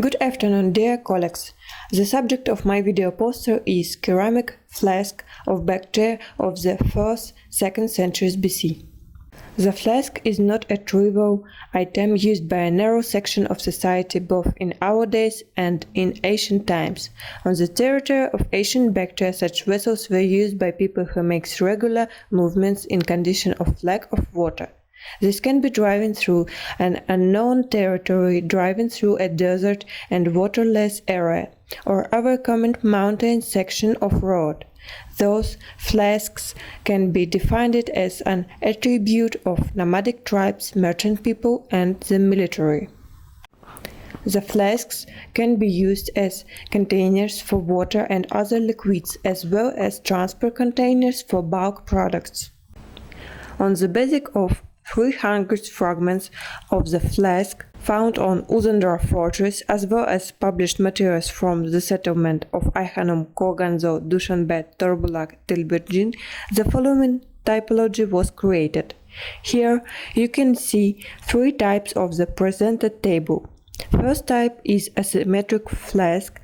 Good afternoon, dear colleagues. The subject of my video poster is ceramic flask of Bactria of the 4th-2nd centuries BC. The flask is not a trivial item used by a narrow section of society both in our days and in ancient times. On the territory of ancient Bactria, such vessels were used by people who make regular movements in condition of lack of water. This can be driven through an unknown territory, driven through a desert and waterless area, or other common mountain section of road. Those flasks can be defined as an attribute of nomadic tribes, merchant people, and the military. The flasks can be used as containers for water and other liquids, as well as transport containers for bulk products. On the basis of 300 fragments of the flask found on Uzundar fortress, as well as published materials from the settlement of Ayhanum, Koganzo, Dushanbe, Torbulak, Tilberjin, the following typology was created. Here you can see three types of the presented table. First type is a symmetric flask.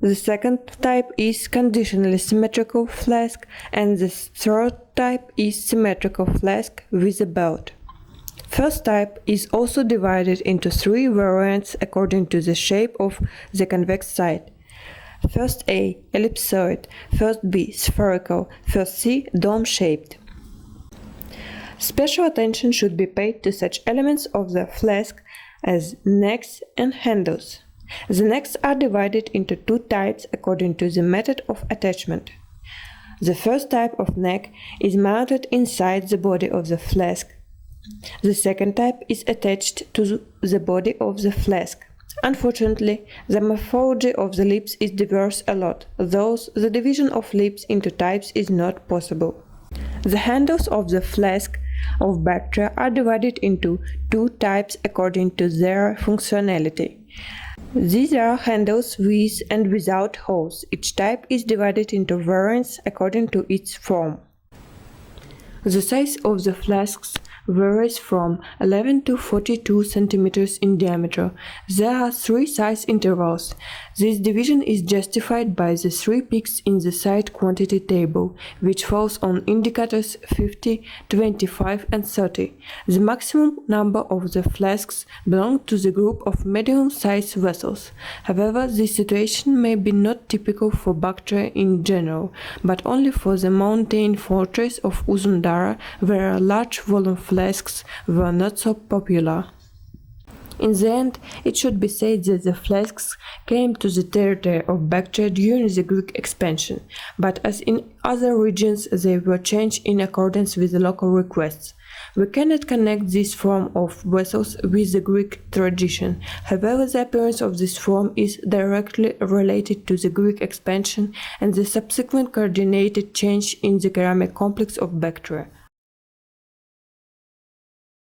The second type is conditionally symmetrical flask, and the third type is symmetrical flask with a belt. First type is also divided into three variants according to the shape of the convex side. First A, ellipsoid, first B, spherical, first C, dome-shaped. Special attention should be paid to such elements of the flask as necks and handles. The necks are divided into two types according to the method of attachment. The first type of neck is mounted inside the body of the flask. The second type is attached to the body of the flask. Unfortunately, the morphology of the lips is diverse a lot, thus the division of lips into types is not possible. The handles of the flask of Bactria are divided into two types according to their functionality. These are handles with and without holes. Each type is divided into variants according to its form. The size of the flasks varies from 11 to 42 centimeters in diameter. There are three size intervals. This division is justified by the three peaks in the side quantity table, which falls on indicators 50, 25 and 30. The maximum number of the flasks belong to the group of medium-sized vessels. However, this situation may be not typical for Bactria in general, but only for the mountain fortress of Uzundara, where large volume flasks were not so popular. In the end, it should be said that the flasks came to the territory of Bactria during the Greek expansion, but as in other regions they were changed in accordance with the local requests. We cannot connect this form of vessels with the Greek tradition. However, the appearance of this form is directly related to the Greek expansion and the subsequent coordinated change in the ceramic complex of Bactria.